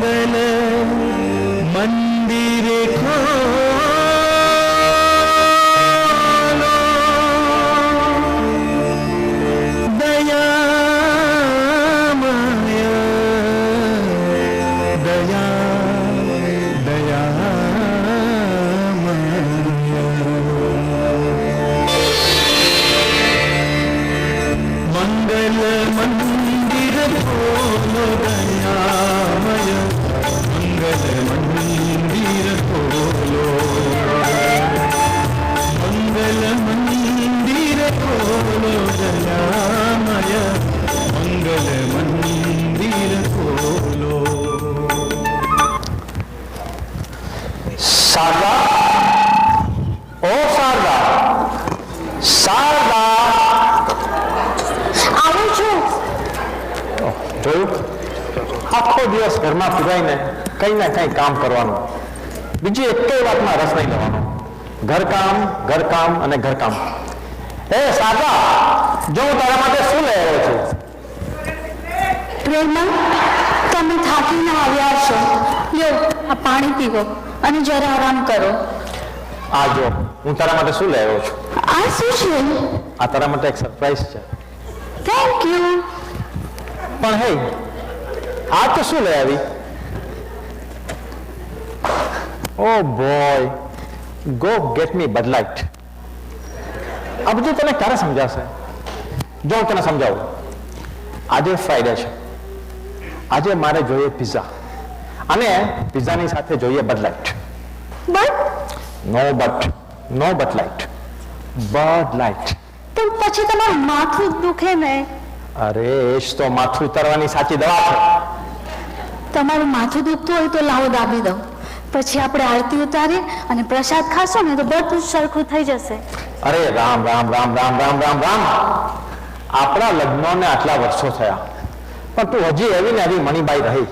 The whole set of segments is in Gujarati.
મંગલ મંદિર ખોલો, દયામય આખો દિવસ ઘરમાં પુરાઈને કઈ ના કઈ કામ કરવાનું, બીજી એકેય વાતમાં રસ નહીં લેવાનો. ઘરકામ અને ઘરકામ. એ સાગા, જો હું તારા માટે શું લઈ આવ્યો છું? પ્રેમા, તમે થાકીને આવ્યા છો, લ્યો આ પાણી પીવો અને જરા આરામ કરો. આ જો હું તારા માટે શું લઈ આવ્યો છું. આ શું છે? આ તારા માટે એક સરપ્રાઈઝ છે. Thank you. પણ હે, આ તો શું લઈ આવી? ઓ બોય, ગો ગેટ મી બડ લાઇટ. આ બધું તને ક્યારે સમજાશે? જો હું તને સમજાવું. આજે ફ્રાઈડે છે, આજે મારે જોઈએ પિઝા, અને પિઝાની સાથે જોઈએ Bud Light. No but light, Bud Light. તો પછી તમારું માથું દુખે ને? અરે એ જ તો માથું ઉતારવાની સાચી દવા છે. તમારું માથું દુખતું હોય તો લાવો દાબી દો, પછી આપણે આરતી ઉતારીએ અને પ્રસાદ ખાશો ને તો બધું સરખું થઈ જશે. અરે રામ રામ રામ રામ રામ રામ રામ. આપણા લગ્નોને આટલા વર્ષો થયા, પણ તું હજી એવી ને એવી મણીબાઈ રહી.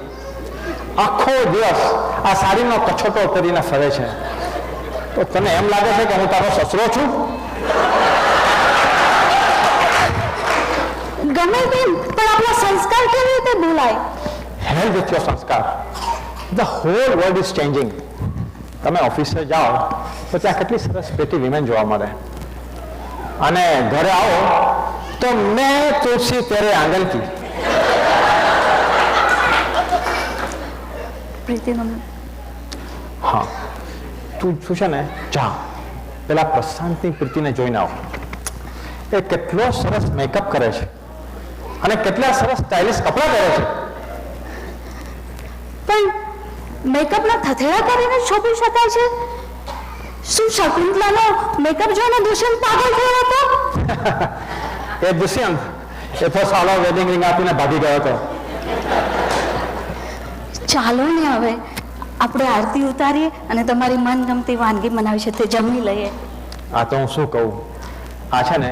આખો દિવસ આ સાડીનો કછોટો કરીને ફરે છે. તો તને એમ લાગે છે કે હું તારો સસરો છું? ગમે તેમ, પણ આપણા સંસ્કાર કેવી રીતે ભૂલાય? Hell with your સંસ્કાર. The whole world is changing. તમે ઓફિસે જાઓ તો ત્યાં કેટલી સરસ પ્રેટી વિમેન જોવા મળે, અને ઘરે આવો તો મેં તુલસી તેરે આંગણ કી. પ્રીતિ, હા, તું શું છે ને, જા પેલા પ્રશાંતની પ્રીતિને જોઈને આવો. એ કેટલો સરસ મેકઅપ કરે છે અને કેટલા સરસ સ્ટાઇલિશ કપડાં પહેરે છે. પણ મેકઅપના થથેડા કરીને છોપી શકાય છે? શું શકુંતલાનો મેકઅપ જોઈને દુષ્યંત પાગલ થયો હતો? એ દુષ્યંત એ તો સાલો વેડિંગ રિંગ આપીને ભાગી ગયો હતો. ચાલો ને હવે આપણે આરતી ઉતારીએ અને તમારી મનગમતી વાનગી બનાવી છે તે જમી લઈએ. આ તો હું શું કહું, આ છે ને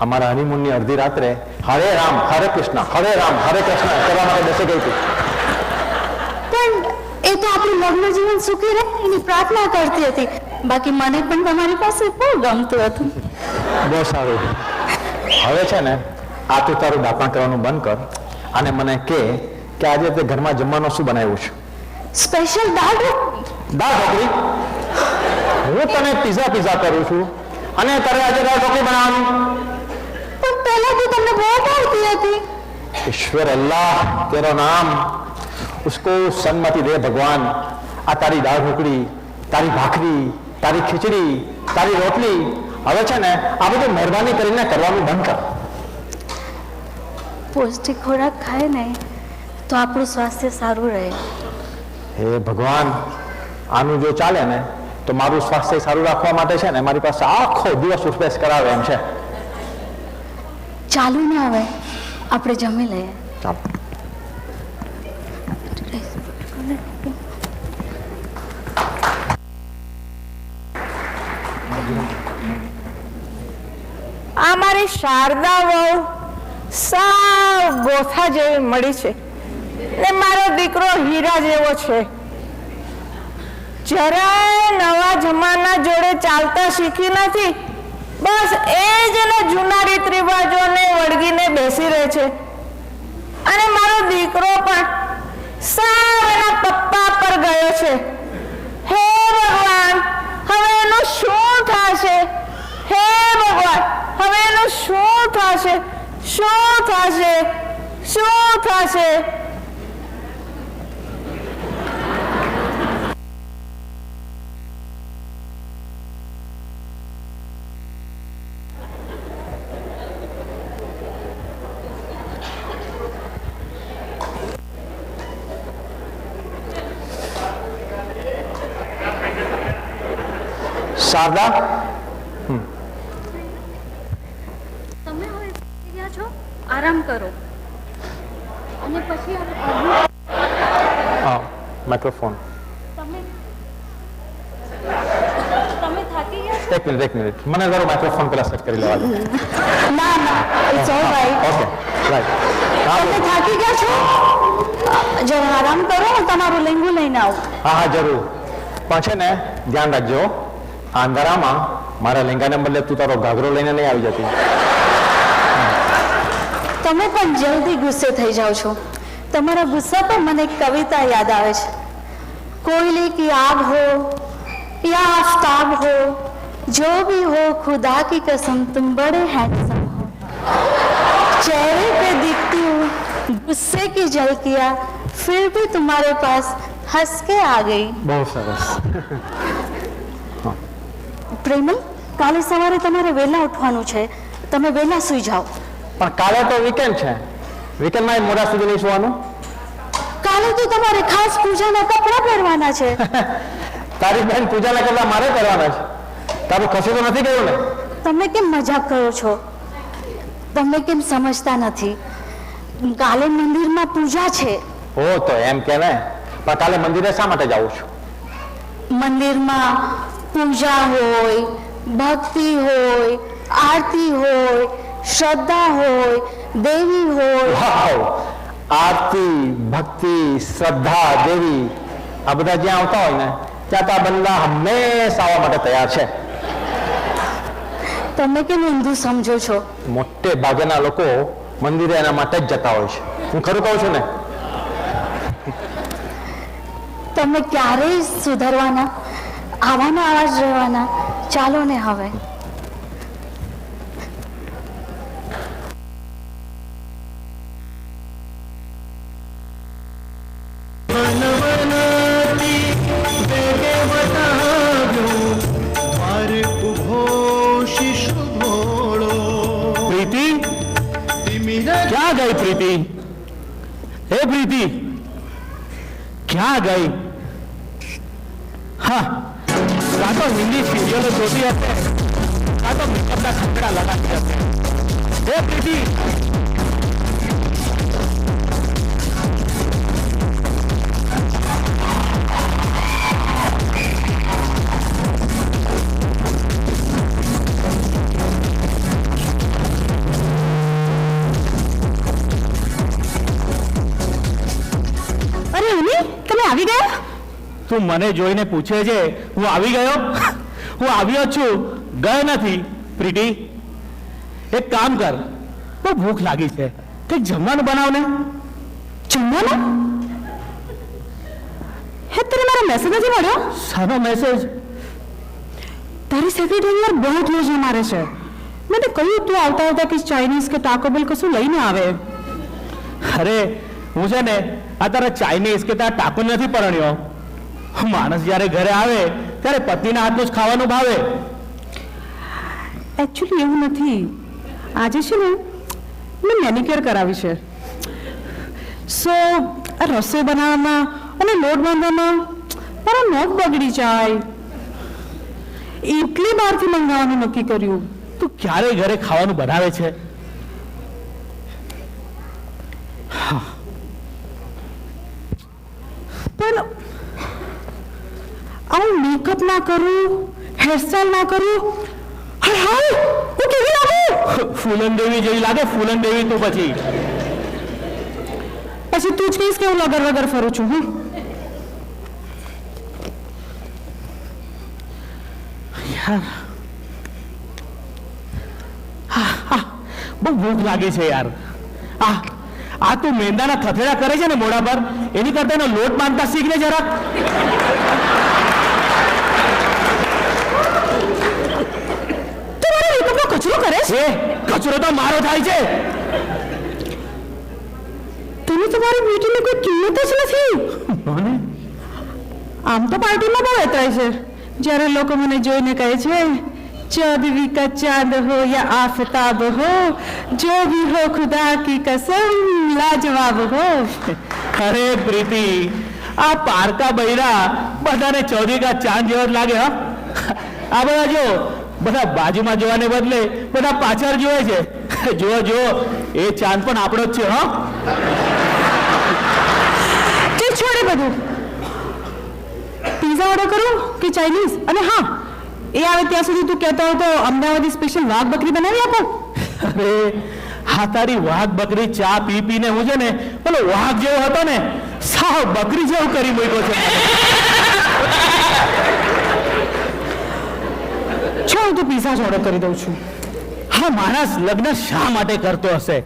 અમારા હનીમૂનની અડધી રાત્રે હરે રામ હરે કૃષ્ણ હરે રામ હરે કૃષ્ણ કરવા માટે બેસી ગઈ હતી. પણ એ તો આપણું લગ્ન જીવન સુખી રહે એની પ્રાર્થના કરતી હતી. બાકી મને પણ તમારી પાસે બહુ ગમતું હતું. બહુ સારું. હવે છે ને આ તું તારું દાપણ કરવાનું બંધ કર અને મને કે આજે તે ઘરમાં જમવાનું શું બનાવ્યું છે? સ્પેશિયલ દાળ ઢોકળી. હું તને પિઝા કરું છું અને તારે આજે દાળ ઢોકળી બનાવવાની? પણ પહેલા તો તમને બહુ ભાવતી હતી. ईश्वर अल्लाह तेरा नाम, उसको सन्मति दे भगवान. आ तारी दाल ढोकળી, તારી ભાખરી, તારી ખીચડી, તારી રોટલી, હવે છે ને આ બધું મહેરબાની કરીને કરવાનું બંધ કર. પૌષ્ટિક ખોરાક ખાય ને તો આપણું સ્વાસ્થ્ય સારું રહે. હે ભગવાન, આનું જો ચાલે ને તો મારું સ્વાસ્થ્ય સારું રાખવા માટે છે ને મારી પાસે આખો દિવસ ઉપવાસ કરાવે એમ છે. ચાલુ ને હવે આપણે જમી લઈએ. ચાલો. આ મારી શારદા વહુ સાવ ગોથા જેવી મળી છે ને મારો દીકરો હીરા જેવો છે. જરાય નવા જમાના જોડે ચાલતા શીખી નથી. બસ એ જ જૂના રીત રિવાજોને વળગીને બેસી રહે છે. અને મારો દીકરો પણ સાવ એના પપ્પા ગયો છે. હે ભગવાન, હવે એનું શું થશે? હે ભગવાન, હવે એનું શું થશે? શું થશે? શું થશે? શારદા, તમે હવે થાકી ગયા છો, આરામ કરો અને પછી હા, માઇક્રોફોન. તમે થાકી ગયા છો? એક મિનિટ, મને જરા માઇક્રોફોન પેલા સેટ કરી લેવા દો. ના ના, it's all right. Okay, right. તમે થાકી ગયા છો, જરા આરામ કરો, હું તમારું લેંગુ લઈને આવું. હા, જરૂર. પણ છે ને, ધ્યાન રાખજો, આ અંધારામાં મારા લેંગાને બદલે તું તારો ઘાઘરો લઈને નહીં આવી જતી. તમે પણ જલ્દી ગુસ્સે થઈ જાઓ છો. તમારા ગુસ્સા પર મને એક કવિતા યાદ આવે છે. कोयले की आग हो या आफ्ताब हो, जो भी हो खुदा की कसम तुम बड़े हैंडसम हो. चेहरे पे दिखती हूँ गुस्से की झलकियाँ, फिर भी तुम्हारे पास हंस के आ गई. બહુ સરસ. પ્રેમલ, કાલે સવારે તમારે વહેલા ઉઠવાનું છે, તમે વહેલા સૂઈ જાઓ. પણ કાલે તો વીકેન્ડ છે, વીકેન્ડમાં મોડા સુધી નહીં સુવાનું. કાલે તો તમારે ખાસ પૂજાના કપડાં પહેરવાના છે. તારી બહેન પૂજાના કરતા મારે કરવાના છે. તારું કશું તો નથી ગયું ને? તમે કેમ મજાક કરો છો? તમે કેમ સમજતા નથી? કાલે મંદિરમાં પૂજા છે. ઓ તો એમ કે ને, પણ કાલે મંદિરે શા માટે જાઉં છું? મંદિરમાં પૂજા હોય, ભક્તિ હોય, આરતી હોય, શ્રદ્ધા હોય, દેવી હોય. વાવ! આરતી, ભક્તિ, શ્રદ્ધા, દેવી, આ બધા જ્યાં આવતા હોય ને ત્યાં તો આ બંદા હંમેશા આવવા માટે તૈયાર છે. તમે કેમ ઊંધું સમજો છો? મોટે ભાગના લોકો મંદિરે એના માટે જ જતા હોય છે. હું ખરું કહું છું ને? તમે ક્યારેય સુધરવાના? આવાના આવા જ રહેવાના? ચાલો ને હવે. પ્રીતિ, ક્યાં ગઈ પ્રીતિ? હે પ્રીતિ, ક્યાં ગઈ? હા, કાં તો હિન્દી સિરિયલો જોતી હશે, કાં તો મેકઅપના ખંખડા લગાતી હશે. હે પ્રીતિ, તમે આવી ગયા? તું મને જોઈને પૂછે છે હું આવી ગયો? હું આવ્યો છું, ગયો નથી. પ્રીતિ, એક કામ કર, બહુ ભૂખ લાગી છે, કંઈક જમવાનું બનાવ ને. જમવાનું? હે, તને મારો મેસેજ નથી મળ્યો? શાનો મેસેજ? તારી સેક્રેટરી યાર બહુ ક્લોઝ મારે છે. મેં કહ્યું તું આવતા આવતા કે ચાઇનીઝ કે ટાકો બેલ કશું લઈને આવે. અરે હું છે ને આ તારા ચાઇનીઝ કે તારા ટાકુ નથી પરણ્યો. માણસ જ્યારે ઘરે આવે ત્યારે પતિના હાથનું જ ખાવાનું ભાવે. એકચ્યુઅલી એવું નથી. આજે છે ને મેં મેનિક્યોર કરાવી છે, સો આ રસોઈ બનાવવામાં અને લોટ બાંધવામાં મારા નખ બગડી જાય એટલે બહારથી મંગાવવાનું નક્કી કર્યું. તું ક્યારે ઘરે ખાવાનું બનાવે છે? પણ આવું મેકઅપ ના કરું, હેરસ્ટાઈલ ના કરું, હાય હાય હું કેવી લાગુ? ફૂલન દેવી જેવી લાગે. ફૂલન દેવી તું પછી તું જ કહીશ કે હું લગર વગર ફરું છું. યાર, બહુ ભૂખ લાગી છે યાર. આ તું મેંદાના થથેડા કરે છે ને મોઢા પર, એની કરતા એનો લોટ બાંધતા શીખ ને જરાક. કચરો કરે છે. કચરો તો મારો થાય છે. તને તમારી બ્યુટીની કોઈ કિંમત જ નથી. મને આમ તો પાર્ટીમાં બહુ વેચાય છે જ્યારે લોકો મને જોઈને કહે છે चौदहवीं का चांद हो या आफताब हो, जो भी हो खुदा की कसम लाजवाब हो. અરે પ્રીતિ, આ પારકા બૈરા બધાને ચૌધરી કા ચાંદ જેવો જ લાગે. હા, આ બધા જો, બધા બાજુમાં જોવાને બદલે બધા પાછળ જોવે છે. જો જો, એ ચાંદ પણ આપણો જ છે. હા, તે છોડે બધું. પિઝા ઓર્ડર કરું કે ચાઇનીઝ? અને હા, એ આવે ત્યાં સુધી તું કહેતો હોય તો અમદાવાદી સ્પેશિયલ વાઘ બકરી બનાવી આપો. અરે હા, તારી વાઘ બકરી ચા પી પીને હું છે ને પેલો વાઘ જેવો હતો ને, સાવ બકરી જેવું કરી મૂક્યો છે. છો, હું તો પિઝા જ ઓર્ડર કરી દઉં છું. હા, માણસ લગ્ન શા માટે કરતો હશે?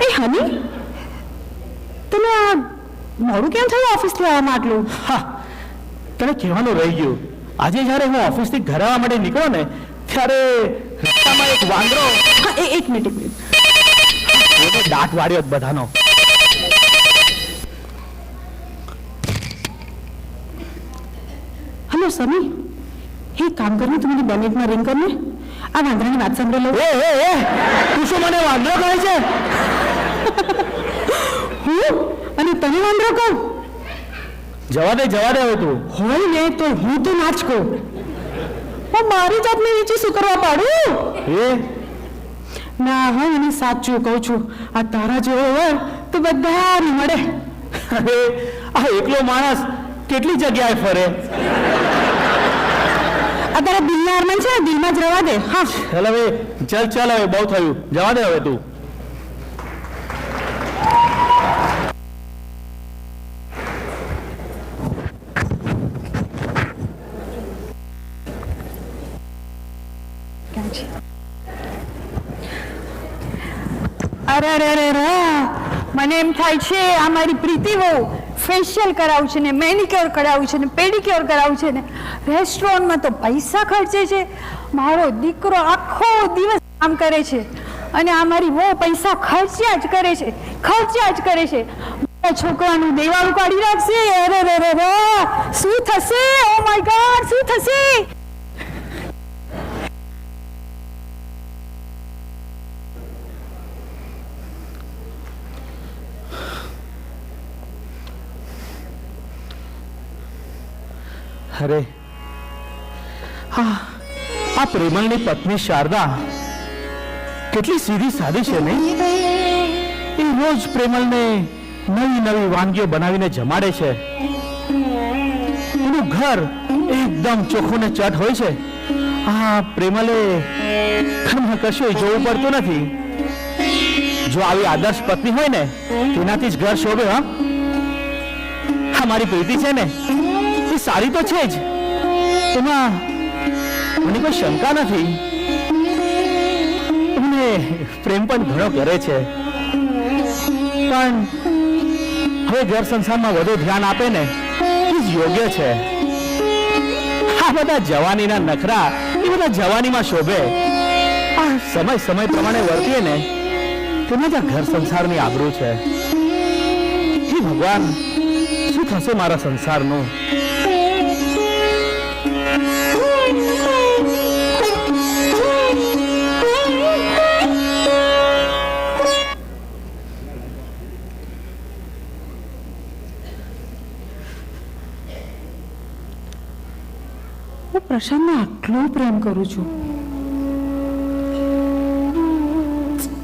એ હની, તમે આ મોડું કેમ થયું ઓફિસથી આવવામાં આટલું? હા, તને કહેવાનું રહી ગયું. આજે જ્યારે હું ઓફિસથી ઘરે આવવા માટે નીકળ્યો ને, ત્યારે રસ્તામાં એક વાંદરો એક મિનિટ. એને દાંત વાળ્યો બધાનો. हेलो सनी, एक काम करने तू मेरी बेनेट में रिंग करने आ वांदरानी बात सांभळे लो. એ તું શું મને વાંદરો કહે છે? હું અને તને વાંદરો કહું? જવા દે હવે તું. હોય ને તો હું તો ના જ કહું. હું મારી જાતને નીચે શું કરવા પાડું? એ ના હોય, એને સાચું કહું છું. આ તારા જેવો હોય તો બધાને મળે. અરે આ એકલો માણસ કેટલી જગ્યાએ ફરે. આ તારા દિલના અરમાન છે, દિલમાં જ રહેવા દે. હા, ચાલ હવે, ચાલ હવે, બહુ થયું. જવા દે હવે તું. અરે મને એમ થાય છે આ મારી પ્રીતિ બહુ ફેશિયલ કરાવું છે ને, મેનિક્યોર કરાવું છે ને, પેડિક્યોર કરાવું છે ને, રેસ્ટોરન્ટમાં તો પૈસા ખર્ચે છે. મારો દીકરો આખો દિવસ કામ કરે છે અને આ મારી બહુ પૈસા ખર્ચ્યા જ કરે છે. મારા છોકરાનું દેવાળું કાઢી રાખશે. અરે શું થશે? ઓ માય ગોડ, શું થશે? અરે હા, આ પ્રેમલની પત્ની શારદા કેટલી સીધી સાદી છે ને. એ રોજ પ્રેમલને નવી નવી વાનગીઓ બનાવીને જમાડે છે. એનું ઘર એકદમ ચોખ્ખું ને ચટ હોય છે. આ પ્રેમલે ઘરમાં કશું જોવું પડતું નથી. જો આવી આદર્શ પત્ની હોય ને, તેનાથી જ ઘર શોભે. હા, મારી પ્રીતિ છે ને, એ સારી તો છે જ, એમાં મને કોઈ શંકા નથી. મને પ્રેમ પણ ઘણો કરે છે, પણ હવે ઘર સંસારમાં વધુ ધ્યાન આપે ને એ જ યોગ્ય છે. આ બધા જવાનીના નખરા એ બધા જવાનીમાં શોભે. આ સમય પ્રમાણે વર્તીએ ને તેમાં જ આ ઘર સંસારની આબરૂ છે. હે ભગવાન, શું થશે મારા સંસારનું? હું પ્રશાંતને આટલો પ્રેમ કરું છું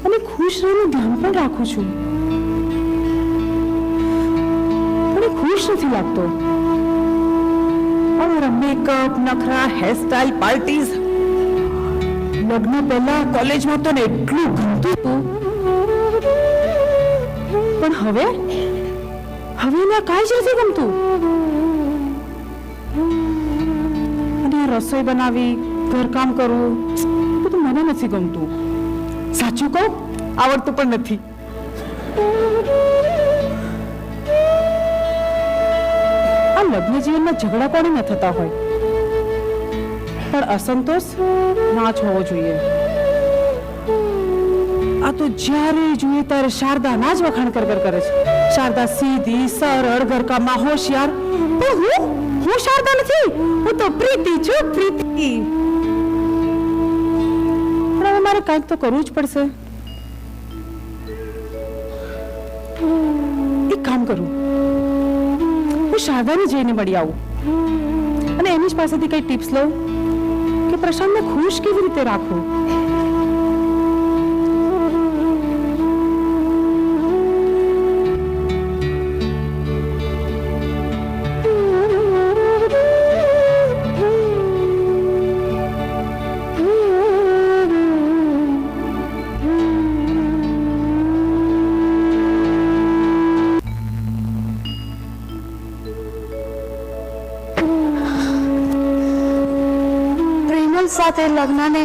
અને ખુશ રહેવાનું ધ્યાન પણ રાખું છું, પણ એ ખુશ નથી લાગતો. અમારા મેકઅપ, નખરા, હેરસ્ટાઈલ, પાર્ટીઝ, લગ્ન પહેલા કોલેજમાં તો ને એટલું ગમતું હતું, પણ હવે એને કાંઈ જ નથી ગમતું. રસોઈ બનાવી, ઘરકામ કરવું બધું મને નથી ગમતું. સાચું કહું, આવડતું પણ નથી. આ લગ્ન જીવનમાં ઝઘડા કોને ન થતા હોય, પણ અસંતોષ ના જ હોવો જોઈએ. આ તો જ્યારે જોઈએ ત્યારે શારદાના જ વખાણ કરે છે. શારદા સીધી સરળ ઘરકામમાં હોશિયાર, પણ હું શારદા નથી, હું તો પ્રીતિ છું, પ્રીતિ. પણ હવે મારે કંઈક તો કરવું જ પડશે. એક કામ કરું, હું શારદાને જઈને મળી આવું અને એની જ પાસેથી કઈ ટિપ્સ લઉં કે પ્રશાંતને ખુશ કેવી રીતે રાખવું. સાથે લગ્નને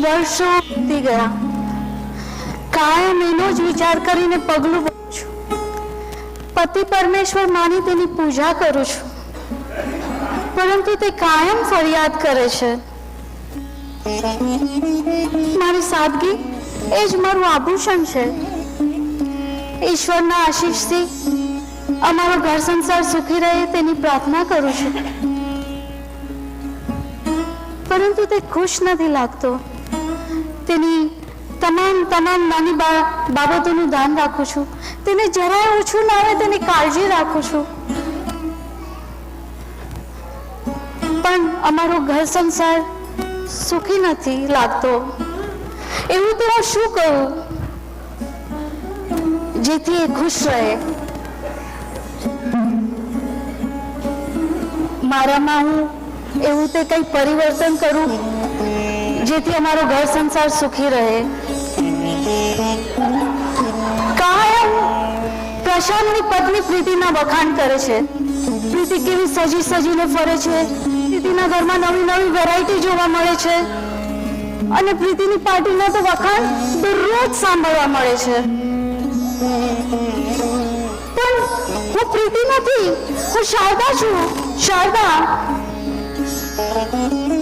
વર્ષો વીતી ગયા. કાયમ એનો જ વિચાર કરીને પગલું ભરું છું. પતિ પરમેશ્વર માની તેની પૂજા કરું છું, પરંતુ તે કાયમ ફરિયાદ કરે છે. મારી સાદગી એ જ મારું આભૂષણ છે. ઈશ્વરના આશીષથી અમારો ઘર સંસાર સુખી રહે તેની પ્રાર્થના કરું છું, પરંતુ તે ખુશ નથી લાગતો. તેની તમામ નાની બાબતોનું ધ્યાન રાખું છું. તેને જરાય ઓછું ના આવે તેની કાળજી રાખું છું, પણ અમારો ઘર સંસાર સુખી નથી લાગતો. એવું તો હું શું કહું જેથી એ ખુશ રહે? મારામાં હું એવું તે કઈ પરિવર્તન કરું જેથી અમારો ઘર સંસાર સુખી રહે. કાયમ પ્રશાંતની પત્ની પ્રીતિના વખાણ કરે છે. પ્રીતિ કેવી સજી સજીને ફરે છે, પ્રીતિના ઘરમાં નવી નવી વેરાયટી જોવા મળે છે, અને પ્રીતિની પાર્ટીના તો વખાણ દરરોજ સાંભળવા મળે છે. પણ હું પ્રીતિ નથી, હું શારદા છું. શારદા